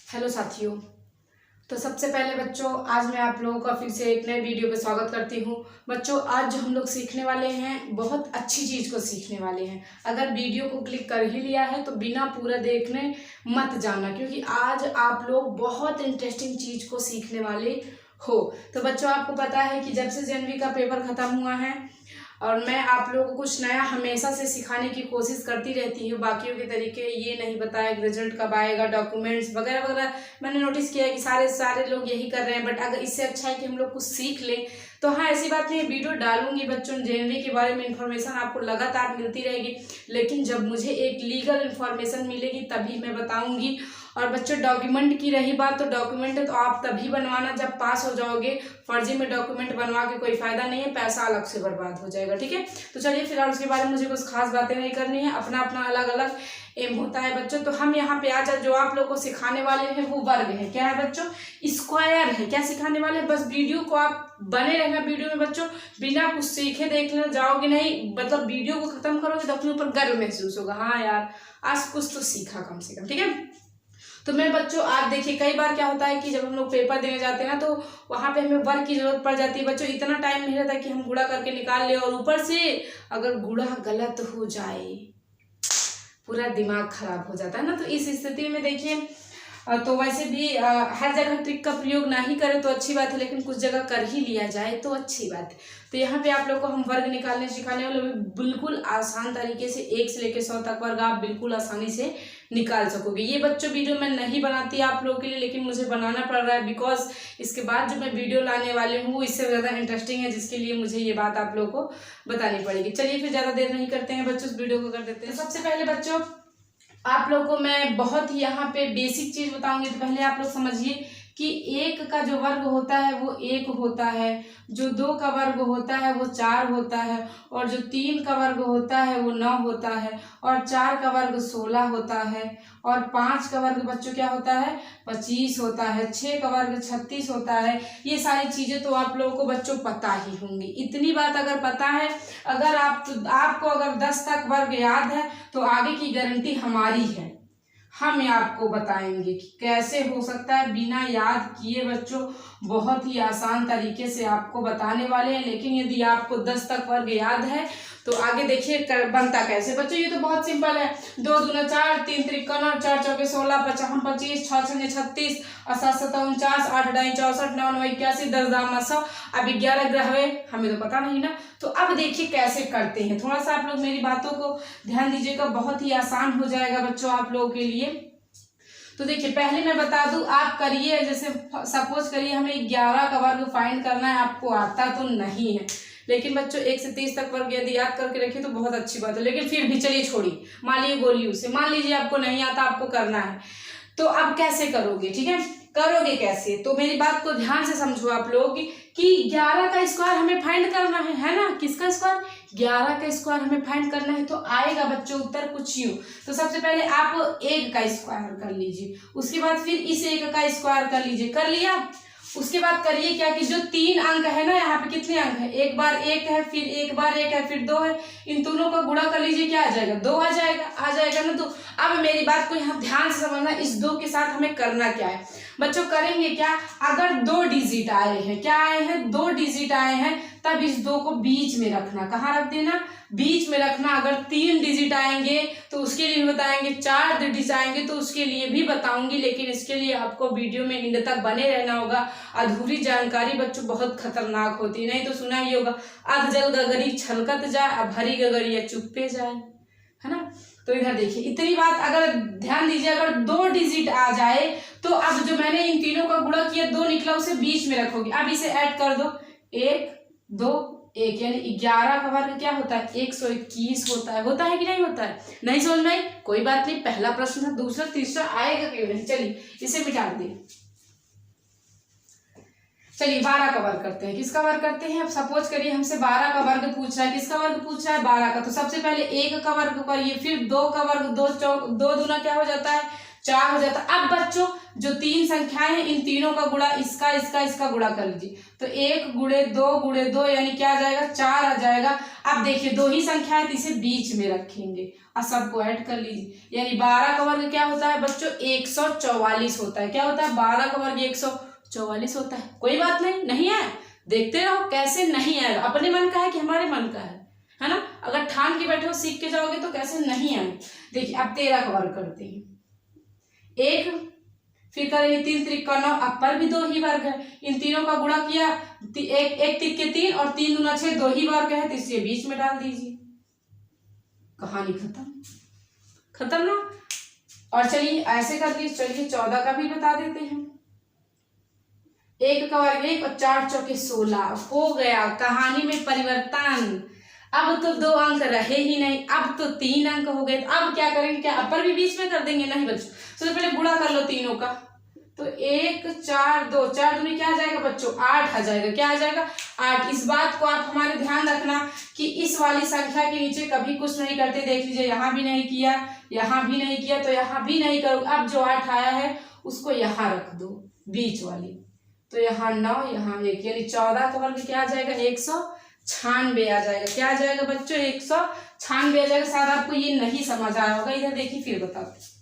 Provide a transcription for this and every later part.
Hello साथियों। तो सबसे पहले बच्चों, आज मैं आप लोगों का फिर से एक नए वीडियो पे स्वागत करती हूँ। बच्चों, आज जो हम लोग सीखने वाले हैं बहुत अच्छी चीज़ को सीखने वाले हैं। अगर वीडियो को क्लिक कर ही लिया है तो बिना पूरा देखने मत जाना, क्योंकि आज आप लोग बहुत इंटरेस्टिंग चीज़ को सीखने वाले हो। तो बच्चों, आपको पता है कि जब से जनवरी का पेपर ख़त्म हुआ है और मैं आप लोगों को कुछ नया हमेशा से सिखाने की कोशिश करती रहती हूँ। बाकियों के तरीके ये नहीं बताया कि रिजल्ट कब आएगा, डॉक्यूमेंट्स वगैरह वगैरह। मैंने नोटिस किया है कि सारे लोग यही कर रहे हैं, बट अगर इससे अच्छा है कि हम लोग कुछ सीख लें तो हाँ, ऐसी बात नहीं है, वीडियो डालूंगी बच्चों। जनवरी के बारे में इंफॉर्मेशन आपको लगातार मिलती रहेगी, लेकिन जब मुझे एक लीगल इंफॉर्मेशन मिलेगी तभी मैं बताऊंगी। और बच्चों, डॉक्यूमेंट की रही बात, तो डॉक्यूमेंट तो आप तभी बनवाना जब पास हो जाओगे। फर्जी में डॉक्यूमेंट बनवा के कोई फायदा नहीं है, पैसा अलग से बर्बाद हो जाएगा। ठीक है, तो चलिए फिलहाल उसके बारे में मुझे कुछ खास बातें नहीं करनी है, अपना अपना अलग अलग एम होता है बच्चों। तो हम यहाँ पे आज जो आप लोग को सिखाने वाले हैं वो वर्ग है। क्या है बच्चों? स्क्वायर है। क्या सिखाने वाले? बस वीडियो को आप बने रहना वीडियो में बच्चों, बिना कुछ सीखे देखने जाओगे नहीं। मतलब वीडियो को खत्म करोगे तो अपने ऊपर गर्व महसूस होगा, हाँ यार आज कुछ तो सीखा कम से कम। ठीक है, तो मैं बच्चों आज देखिए, कई बार क्या होता है कि जब हम लोग पेपर देने जाते हैं ना तो वहाँ पे हमें वर्क की जरूरत पड़ जाती है बच्चों। इतना टाइम नहीं रहता कि हम गुणा करके निकाल ले, और ऊपर से अगर गुणा गलत हो जाए पूरा दिमाग खराब हो जाता है ना। तो इस स्थिति में देखिए, तो वैसे भी हर जगह ट्रिक का प्रयोग ना ही करें तो अच्छी बात है, लेकिन कुछ जगह कर ही लिया जाए तो अच्छी बात है। तो यहाँ पे आप लोग को हम वर्ग निकालने सिखाने वाले, बिल्कुल आसान तरीके से 1 से लेकर 100 तक वर्ग आप बिल्कुल आसानी से निकाल सकोगे। ये बच्चों वीडियो मैं नहीं बनाती आप लोगों के लिए, लेकिन मुझे बनाना पड़ रहा है, बिकॉज इसके बाद जो मैं वीडियो लाने वाली हूँ वो इससे ज़्यादा इंटरेस्टिंग है, जिसके लिए मुझे ये बात आप लोगों को बतानी पड़ेगी। चलिए फिर ज़्यादा देर नहीं करते हैं बच्चों, इस वीडियो को कर देते हैं। सबसे पहले बच्चों, आप लोग को मैं बहुत ही यहाँ पे बेसिक चीज बताऊंगी। तो पहले आप लोग समझिए कि 1 का जो वर्ग होता है वो 1 होता है, जो 2 का वर्ग होता है वो 4 होता है, और जो 3 का वर्ग होता है वो 9 होता है, और 4 का वर्ग 16 होता है, और 5 का वर्ग बच्चों क्या होता है? 25 होता है, 6 का वर्ग 36 होता है। ये सारी चीजें तो आप लोगों को बच्चों पता ही होंगी। इतनी बात अगर पता है, अगर आपको अगर 10 तक वर्ग याद है तो आगे की गारंटी हमारी है। हम आपको बताएंगे कि कैसे हो सकता है बिना याद किए बच्चों, बहुत ही आसान तरीके से आपको बताने वाले हैं। लेकिन यदि आपको 10 तक वर्ग याद है तो आगे देखिए बनता कैसे बच्चों। ये तो बहुत सिंपल है, 2 दूना 4, 3 त्रिका 9, 4 चौके 16, 55 25, 6 छंगे 36, 7 7 49, 8 ढाई 64, 9 9 81, 10 दाम 100। अब 11 ग्रह हुए, हमें तो पता नहीं ना। तो अब देखिए कैसे करते हैं, थोड़ा सा आप लोग मेरी बातों को ध्यान दीजिएगा, बहुत ही आसान हो जाएगा बच्चों आप लोगों के लिए। तो देखिए, पहले मैं बता दूं, आप करिए, जैसे सपोज करिए हमें 11 का वर्ग फाइंड करना है। आपको आता तो नहीं है, लेकिन बच्चों 1 से 30 तक वर्ग यदि याद करके रखिए तो बहुत अच्छी बात है। लेकिन फिर भी चलिए छोड़िए, मान लीजिए बोलिए उसे, मान लीजिए आपको नहीं आता, आपको करना है, तो अब कैसे करोगे? ठीक है, करोगे कैसे? तो मेरी बात को ध्यान से समझो आप लोग कि 11 का स्क्वायर हमें फाइंड करना है ना। किसका स्क्वायर? 11 का स्क्वायर हमें फाइंड करना है। तो आएगा बच्चों उत्तर कुछ यूं। तो सबसे पहले आप 1 का स्क्वायर कर लीजिए, उसके बाद फिर इस 1 का स्क्वायर कर लीजिए। कर लिया? उसके बाद करिए क्या कि जो 3 अंक है ना, यहाँ पे कितने अंक है? एक बार 1 है, फिर एक बार 1 है, फिर 2 है। इन दोनों का गुणा कर लीजिए, क्या आ जाएगा? 2 आ जाएगा ना। तो अब मेरी बात को यहाँ ध्यान से समझना, इस 2 के साथ हमें करना क्या है बच्चों? करेंगे क्या, अगर 2 डिजिट आए हैं, क्या आए हैं? 2 डिजिट आए हैं, तब इस 2 को बीच में रखना। कहाँ रख देना? बीच में रखना। अगर 3 डिजिट आएंगे तो उसके लिए भी बताएंगे, 4 डिजिट आएंगे तो उसके लिए भी बताऊंगी, लेकिन इसके लिए आपको वीडियो में एंड तक बने रहना होगा। अधूरी जानकारी बच्चों बहुत खतरनाक होती है। नहीं तो सुना ही होगा, अध जल गगरी छलकत जाए, अब भरी गगरिया चुप्पे जाए, है ना। तो इधर देखिए, इतनी बात अगर ध्यान दीजिए, अगर 2 डिजिट आ जाए तो अब जो मैंने इन तीनों का गुणा किया, 2 निकला, उसे बीच में रखोगे। अब इसे ऐड कर दो, 1 2 1, यानी 11 का वर्ग क्या होता है? 121 होता है कि नहीं होता है? नहीं समझ में आई? कोई बात नहीं, पहला प्रश्न था, दूसरा तीसरा आएगा क्यों नहीं। चलिए इसे मिटा दें। चलिए 12 का वर्ग करते हैं। किसका वर्ग करते हैं? अब सपोज करिए हमसे 12 का वर्ग पूछ रहा है। किसका वर्ग पूछ रहा है? 12 का। तो सबसे पहले 1 का वर्ग करिए, फिर 2 का वर्ग, 2 दूना क्या हो जाता है? 4 हो जाता। अब बच्चों जो 3 संख्याएं हैं इन तीनों का गुणा इसका इसका इसका गुणा कर लीजिए, तो 1 गुणे 2 यानी क्या आ जाएगा 4 आ जाएगा। अब देखिए 2 ही संख्या है तो इसे बीच में रखेंगे और सबको ऐड कर लीजिए, यानी 12 का वर्ग क्या होता है बच्चों 144 होता है। क्या होता है 12 का वर्ग 144 होता है। कोई बात नहीं, नहीं है देखते रहो कैसे नहीं है, अपने मन का है कि हमारे मन का है ना। अगर ठान के बैठे हो सीख के जाओगे तो कैसे नहीं है। देखिए अब 13 का वर्ग करते हैं, 1 फिर करेंगे 3 त्रिक 9, अब पर भी 2 ही वर्ग है, इन तीनों का गुणा किया, एक तिक के 3 और 3 दूना 6, 2 ही वर्ग है तो इसलिए बीच में डाल दीजिए, कहानी खत्म ना। और चलिए ऐसे कर लीजिए, चलिए 14 का भी बता देते हैं। 1 का वर्ग 1 और 4 चौके 16 हो गया, कहानी में परिवर्तन। अब तो 2 अंक रहे ही नहीं, अब तो 3 अंक हो गए। अब क्या करेंगे, क्या अपर भी बीच में कर देंगे, नहीं बच्चों। सबसे पहले गुणा कर लो तीनों का, तो 1 4 2 4 दूनी क्या आ जाएगा बच्चों 8 आ जाएगा। क्या आ जाएगा 8। इस बात को आप हमारे ध्यान रखना कि इस वाली संख्या के नीचे कभी कुछ नहीं करते। देख लीजिए यहाँ भी नहीं किया, यहाँ भी नहीं किया, तो यहाँ भी नहीं करो। अब जो 8 आया है उसको यहाँ रख दो बीच वाली, तो यहाँ 9 यहाँ 1, यानी 14 का वर्ग क्या आ जाएगा 196 आ जाएगा। क्या आ जाएगा बच्चों 196 आ जाएगा। शायद आपको ये नहीं समझ आया होगा, इधर देखिए फिर बताते।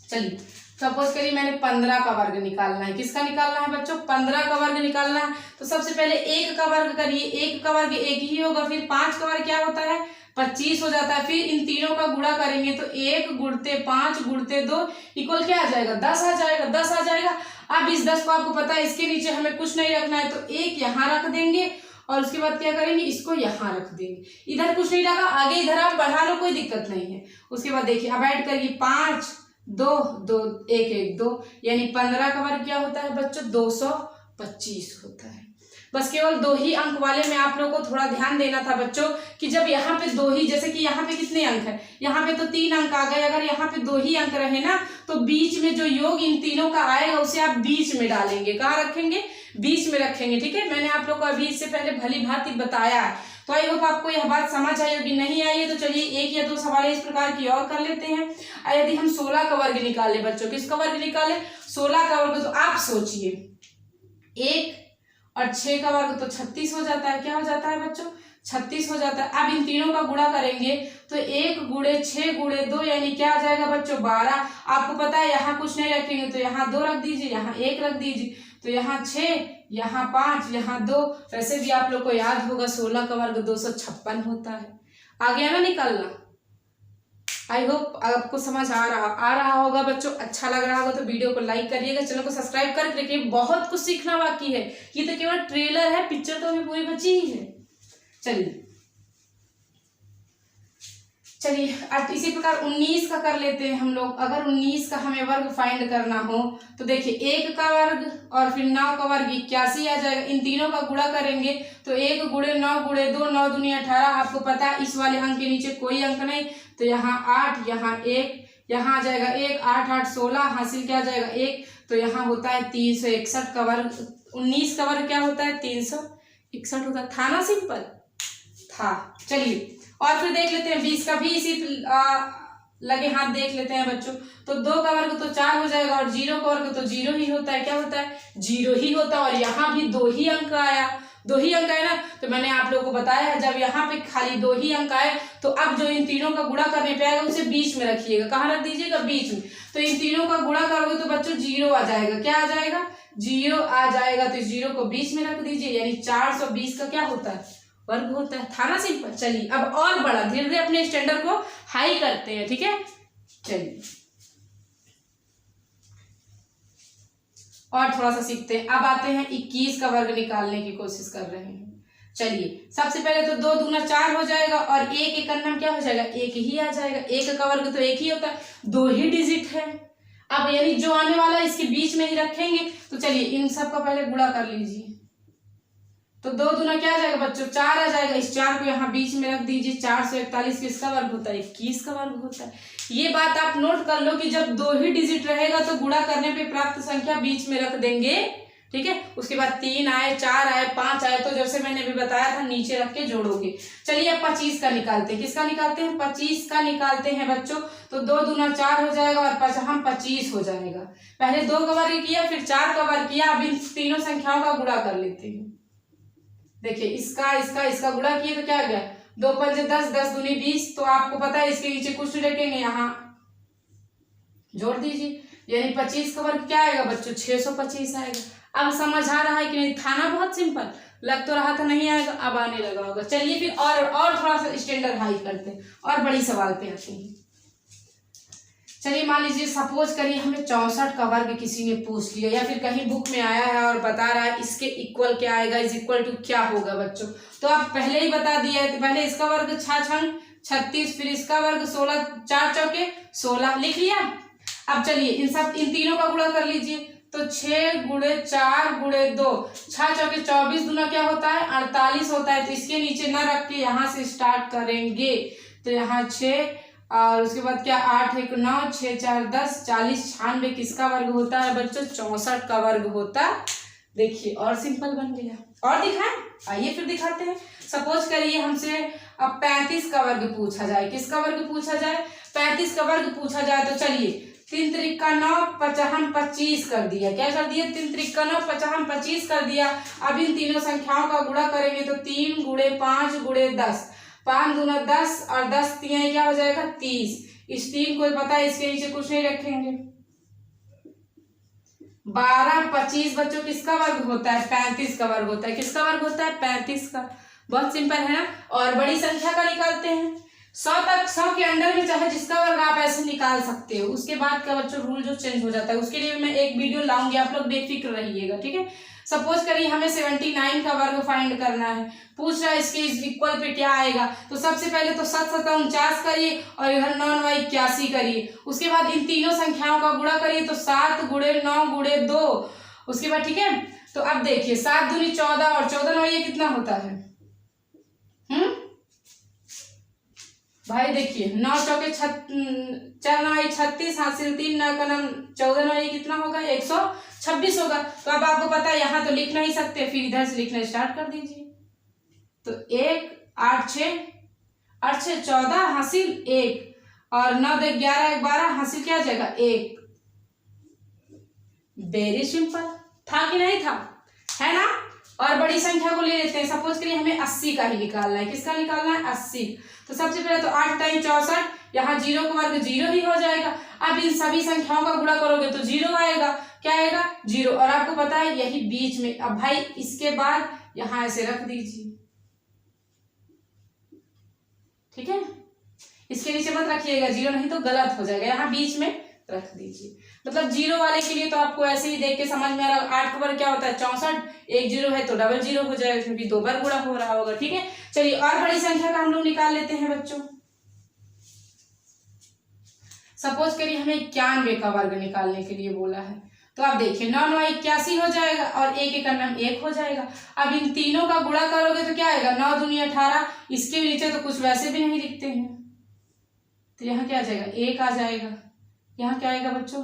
चलिए सपोज करिए मैंने 15 का वर्ग निकालना है। किसका निकालना है बच्चों 15 का वर्ग निकालना है। तो सबसे पहले 1 का वर्ग करिए, 1 का वर्ग 1 ही होगा, फिर 5 का वर्ग क्या होता है 25 हो जाता है। फिर इन तीनों का गुणा करेंगे तो 1 गुणते 5 गुणते 2 इक्वल क्या आ जाएगा 10 आ जाएगा, 10 आ जाएगा। अब इस 10 को आपको पता है इसके नीचे हमें कुछ नहीं रखना है, तो 1 यहाँ रख देंगे और उसके बाद क्या करेंगे इसको यहाँ रख देंगे। इधर कुछ नहीं रखा, आगे इधर आप बढ़ा लो कोई दिक्कत नहीं है। उसके बाद देखिए अब ऐड करिए 5 2 2 1 1 2, यानी 15 का वर्ग क्या होता है बच्चों 225 होता है। बस केवल 2 ही अंक वाले में आप लोगों को थोड़ा ध्यान देना था बच्चों कि जब यहाँ पे 2 ही, जैसे कि यहाँ पे कितने अंक है, यहाँ पे तो 3 अंक आ गए, अगर यहाँ पे 2 ही अंक रहे ना तो बीच में जो योग इन तीनों का आएगा उसे आप बीच में डालेंगे। कहाँ रखेंगे बीच में रखेंगे, ठीक है। मैंने आप लोग को अभी इससे पहले भली भांति बताया है। तो आई होप आपको यह बात समझ आई होगी। नहीं आई है तो चलिए 1 या 2 सवाल इस प्रकार की और कर लेते हैं। यदि हम 16 का वर्ग निकाले बच्चों, किसका वर्ग निकाले 16 का वर्ग, तो आप सोचिए 1 और 6 का वर्ग तो 36 हो जाता है। क्या हो जाता है बच्चों 36 हो जाता है। अब इन तीनों का गुणा करेंगे तो 1 गुणे 6 गुणे 2 यानी क्या आ जाएगा बच्चों 12। आपको पता है यहाँ कुछ नहीं रखेंगे तो यहाँ 2 रख दीजिए, यहाँ 1 रख दीजिए, तो यहाँ 6 यहाँ 5 यहाँ 2। वैसे भी आप लोग को याद होगा 16 का वर्ग 256 होता है। आ गया ना निकालना। आई होप आपको समझ आ रहा होगा बच्चों। अच्छा लग रहा होगा तो वीडियो को लाइक करिएगा, चैनल को सब्सक्राइब करके रखिए। बहुत कुछ सीखना बाकी है, ये तो केवल ट्रेलर है, पिक्चर तो अभी पूरी बची ही है। चलिए अब इसी प्रकार 19 का कर लेते हैं हम लोग। अगर 19 का हमें वर्ग फाइंड करना हो तो देखिए 1 का वर्ग और फिर 9 का वर्ग 81 आ जाएगा। इन तीनों का गुणा करेंगे तो 1 गुणे 9 गुणे 2 9 दूनी 18। आपको पता है इस वाले अंक के नीचे कोई अंक नहीं, तो यहाँ 8 यहाँ 1 यहाँ आ जाएगा 1 8 8 16 हासिल क्या आ जाएगा 1, तो यहाँ होता है 361 का वर्ग। 19 का वर्ग क्या होता है 361 होता है। था ना सिंपल था। चलिए और फिर देख लेते हैं 20 का भी इसी लगे हाथ देख लेते हैं बच्चों। तो 2 का वर्ग तो 4 हो जाएगा और 0 का वर्ग तो 0 ही होता है। क्या होता है 0 ही होता है। और यहाँ भी 2 ही अंक आया, 2 ही अंक आया ना, तो मैंने आप लोगों को बताया है जब यहाँ पे खाली 2 ही अंक आए तो अब जो इन तीनों का गुणा करने पे आएगा उसे बीच में रखिएगा। कहाँ रख दीजिएगा बीच में। तो इन तीनों का गुणा करोगे तो बच्चों 0 आ जाएगा। क्या आ जाएगा 0 आ जाएगा, तो 0 को बीच में रख दीजिए, यानी 420 का क्या होता है वर्ग होता है। था ना सिंपल। चलिए अब और बड़ा धीरे धीरे अपने स्टैंडर्ड को हाई करते हैं, ठीक है। चलिए और थोड़ा सा सीखते हैं। अब आते हैं 21 का वर्ग निकालने की कोशिश कर रहे हैं। चलिए सबसे पहले तो 2 दूना 4 हो जाएगा और 1 एक अन्ना क्या हो जाएगा 1 ही आ जाएगा। 1 का वर्ग तो 1 ही होता है, 2 ही डिजिट है। अब यानी जो आने वाला है इसके बीच में ही रखेंगे। तो चलिए इन सब का पहले गुणा कर लीजिए। तो 2 दूना क्या आ जाएगा बच्चों 4 आ जाएगा। इस 4 को यहाँ बीच में रख दीजिए। 441 किसका वर्ग होता है 21 का वर्ग होता है। ये बात आप नोट कर लो कि जब 2 ही डिजिट रहेगा तो गुणा करने पे प्राप्त संख्या बीच में रख देंगे ठीक है। उसके बाद 3 आए, 4 आए, 5 आए, तो जैसे मैंने अभी बताया था नीचे रख के जोड़ोगे। चलिए अब 25 का निकालते हैं। किसका निकालते हैं? 25 का निकालते हैं बच्चों। तो 2 दूना 4 हो जाएगा और 5 हम 25 हो जाएगा। पहले 2 का वर्ग किया, फिर 4 का वर्ग किया। अब इन तीनों संख्याओं का गुणा कर लेते हैं। देखिए इसका इसका इसका गुणा किए तो क्या आ गया? 2 पंजे 10, 10 दूनी 20। तो आपको पता है इसके नीचे कुछ नहीं रखेंगे, यहाँ जोड़ दीजिए। यानी 25 का वर्ग क्या आएगा बच्चों? 625 आएगा। अब समझ आ रहा है कि नहीं? था ना बहुत सिंपल, लग तो रहा था नहीं आएगा, अब आने लगा होगा। चलिए फिर और थोड़ा सा स्टैंडर्ड हाई करते हैं और बड़ी सवाल पे आते हैं। चलिए मान लीजिए सपोज करिए हमें 64 का वर्ग किसी ने पूछ लिया, या फिर कहीं बुक में आया है और बता रहा है इसके इक्वल क्या आएगा, इज इक्वल टू क्या होगा बच्चों। तो आप पहले ही बता दिया है, पहले इसका वर्ग 6 36, फिर इसका वर्ग 16, 4 चौके 16 लिख लिया। अब चलिए इन तीनों का गुणा कर लीजिए। तो 6 गुणे 4 गुणे 2, 6 चौके 24, दूना क्या होता है? 48 होता है। तो इसके नीचे न रख के यहाँ से स्टार्ट करेंगे। तो यहाँ 6 और उसके बाद क्या? 8 1 9, 6 4 10, 40 96 किसका वर्ग होता है बच्चों? 64 का वर्ग होता। देखिए और सिंपल बन गया। और दिखाएं? आइए फिर दिखाते हैं। सपोज करिए हमसे अब 35 का वर्ग पूछा जाए। किसका वर्ग पूछा जाए? 35 का वर्ग पूछा जाए। तो चलिए 3 त्रिक 9, 5 25 कर दिया। क्या कर दिया? 3 त्रिक 9, 5 25 कर दिया। अब इन तीनों संख्याओं का गुणा करेंगे तो 3 गुणे 5 गुणे 10, 5 दूना 10 और 10 3 क्या हो जाएगा? 30। इस 3 को पता है, इसके नीचे कुछ नहीं रखेंगे। 12 25 बच्चों किसका वर्ग होता है? 35 का वर्ग होता है। किसका वर्ग होता है? 35 का। बहुत सिंपल है ना। और बड़ी संख्या का निकालते हैं। 100 तक, 100 के अंडर में चाहे जिसका वर्ग आप ऐसे निकाल सकते हो। उसके बाद का बच्चों रूल जो चेंज हो जाता है, उसके लिए मैं एक वीडियो लाऊंगी, आप लोग बेफिक्र रहिएगा, ठीक है। सपोज करिए हमें 79 का वर्ग फाइंड करना है। पूछ रहा है इसके इक्वल पे क्या आएगा। तो सबसे पहले तो 7 7 49 करिए और इधर 9 9 81 करिए। उसके बाद इन तीनों संख्याओं का गुणा करिए। तो 7 गुणे 9 गुणे 2। उसके बाद ठीक है। तो अब देखिए 7 दूनी 14 और 14 9 ये कितना होता है? भाई देखिए 9 चौके 4 9 36, हासिल 3 9 का नाम 14 9 ये कितना होगा? 126 होगा। तो अब आपको पता है यहाँ तो लिख नहीं सकते, फिर इधर से लिखना स्टार्ट कर दीजिए। तो 1 8 6 8 6 14 हासिल 1 और 9 2 11 12 हासिल क्या आ जाएगा? 1। Very simple. था कि नहीं था? है ना। और बड़ी संख्या को ले लेते हैं। सपोज करिए हमें 80 का ही निकालना है। किसका निकालना है? 80। तो सबसे पहले तो 8 टाइम 64, यहाँ 0 का वर्ग 0 ही हो जाएगा। अब इन सभी संख्याओं का गुणा करोगे तो 0 आएगा। क्या आएगा? 0। और आपको पता है यही बीच में। अब भाई इसके बाद यहाँ ऐसे रख दीजिए, ठीक है। इसके नीचे मत रखिएगा 0, नहीं तो गलत हो जाएगा। यहाँ बीच में रख दीजिए। मतलब 0 वाले के लिए तो आपको ऐसे ही देख के समझ में आ रहा। 8 का वर्ग क्या होता है? 64। 1 0 है तो डबल 0 हो जाएगा, क्योंकि 2 बार गुणा हो रहा होगा, ठीक है। चलिए और बड़ी संख्या का हम लोग निकाल लेते हैं बच्चों। सपोज करिए हमें 91 का वर्ग निकालने के लिए बोला है। तो आप देखिए 9 9 81 हो जाएगा और 1 1 नाम 1 हो जाएगा। अब इन तीनों का गुणा करोगे तो क्या आएगा? 9 दूनी 18। इसके नीचे तो कुछ वैसे भी नहीं लिखते हैं, तो यहाँ क्या आ जाएगा? 1 आ जाएगा। यहाँ क्या आएगा बच्चों?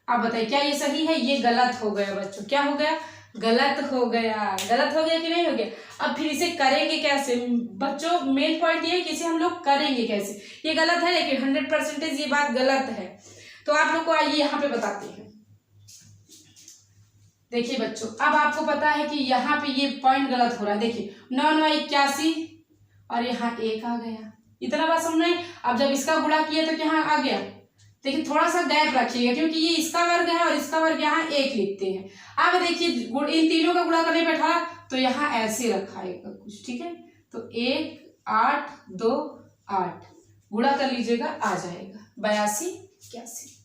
आप बताइए क्या ये सही है? ये गलत हो गया बच्चों। क्या हो गया? गलत हो गया। गलत हो गया कि नहीं हो गया? अब फिर इसे करेंगे कैसे बच्चों? मेन पॉइंट ये है कि इसे हम लोग करेंगे कैसे। ये गलत है, लेकिन 100% ये बात गलत है। तो आप लोग को आइए यहाँ पे बताते हैं। देखिए बच्चों अब आपको पता है कि यहाँ पे ये पॉइंट गलत हो रहा है। देखिए 9 9 81 और यहाँ 1 आ गया। इतना बात समझ में। अब जब इसका गुणा किया तो यहाँ आ गया। देखिए थोड़ा सा गैप रखिएगा, क्योंकि ये इसका वर्ग है और इसका वर्ग यहाँ 1 लिखते हैं। अब देखिए इन तीनों का गुणा करने बैठा तो यहाँ ऐसे रखाएगा कुछ, ठीक है। तो 1 8 2 8 गुणा कर लीजिएगा, आ जाएगा 82 81,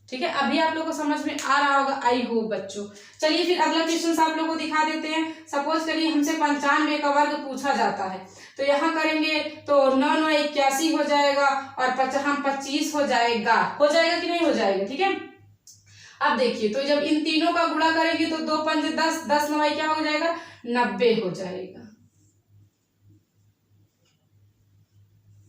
ठीक है। अभी आप लोगों को समझ में आ रहा होगा, आई होप बच्चों। चलिए फिर अगला क्वेश्चन आप लोगों को दिखा देते हैं। सपोज करिए हमसे 95 का वर्ग पूछा जाता है। तो यहाँ करेंगे तो 9 9 81 हो जाएगा और 5 25 हो जाएगा। हो जाएगा कि नहीं हो जाएगा? ठीक है। अब देखिए तो जब इन तीनों का गुणा करेंगे तो 2 5 10, 10 9 क्या हो जाएगा? 90 हो जाएगा।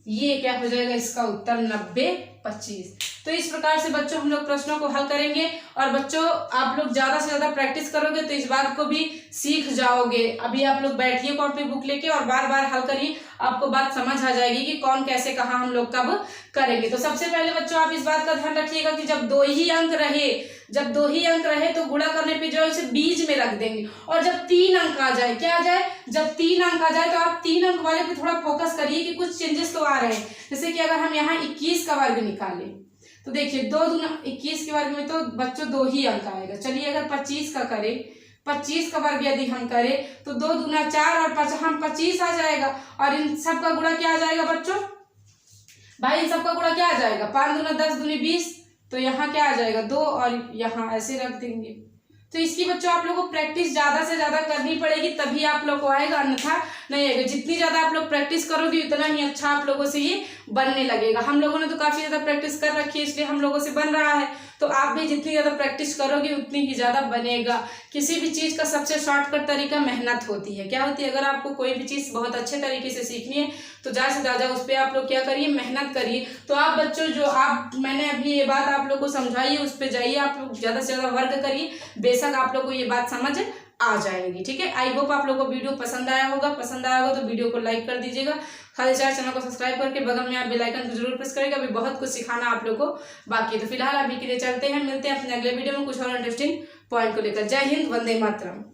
ये क्या हो जाएगा? इसका उत्तर 90 25। तो इस प्रकार से बच्चों हम लोग प्रश्नों को हल करेंगे और बच्चों आप लोग ज़्यादा से ज़्यादा प्रैक्टिस करोगे तो इस बात को भी सीख जाओगे। अभी आप लोग बैठिए कॉपी बुक लेके और बार बार हल करिए, आपको बात समझ आ जाएगी कि कौन कैसे कहाँ हम लोग कब करेंगे। तो सबसे पहले बच्चों आप इस बात का ध्यान रखिएगा कि जब दो ही अंक रहे तो गुणा करने पे जो है उसे बीच में रख देंगे। और जब 3 अंक आ जाए, क्या आ जाए, जब 3 अंक आ जाए तो आप 3 अंक वाले पे थोड़ा फोकस करिए कि कुछ चेंजेस तो आ रहे हैं। जैसे कि अगर हम यहाँ 21 का वर्ग निकालें तो देखिए 2 दूना 21 के वर्ग में तो बच्चों 2 ही अंक आएगा। चलिए अगर 25 का करें, 25 का वर्ग यदि हम करें तो 2 दूना 4 और 5 हम 25 आ जाएगा। और इन सब का गुणा क्या आ जाएगा बच्चों, भाई इन सबका गुणा क्या आ जाएगा, 5 दूना 10 दूनी 20, तो यहाँ क्या आ जाएगा 2 और यहाँ ऐसे रख देंगे। तो इसकी बच्चों आप लोगों को प्रैक्टिस ज्यादा से ज्यादा करनी पड़ेगी, तभी आप लोग को आएगा, अन्यथा नहीं आएगा। जितनी ज्यादा आप लोग प्रैक्टिस करोगे उतना ही अच्छा आप लोगों से ये बनने लगेगा। हम लोगों ने तो काफी ज्यादा प्रैक्टिस कर रखी है इसलिए हम लोगों से बन रहा है, तो आप भी जितनी ज्यादा प्रैक्टिस करोगे उतनी ही ज्यादा बनेगा। किसी भी चीज का सबसे शॉर्टकट तरीका मेहनत होती है। क्या होती है, अगर आपको कोई भी चीज बहुत अच्छे तरीके से सीखनी है तो ज्यादा से ज्यादा उस पर आप लोग क्या करिए, मेहनत करिए। तो आप बच्चों जो मैंने अभी ये बात आप लोग को समझाई है उस पर जाइए, आप लोग ज्यादा से ज्यादा वर्क करिए, बेशक आप लोग को ये बात समझ आ जाएगी। ठीक है, आई होप आप लोग को वीडियो पसंद आया होगा तो वीडियो को लाइक कर दीजिएगा। खाली चैनल को सब्सक्राइब करके बगल में आप बेल आइकन को जरूर प्रेस करेगा, अभी बहुत कुछ सिखाना आप लोग को बाकी है। तो फिलहाल अभी के लिए चलते हैं, मिलते हैं अपने अगले वीडियो में कुछ और इंटरेस्टिंग पॉइंट को लेकर। जय हिंद, वंदे मातरम।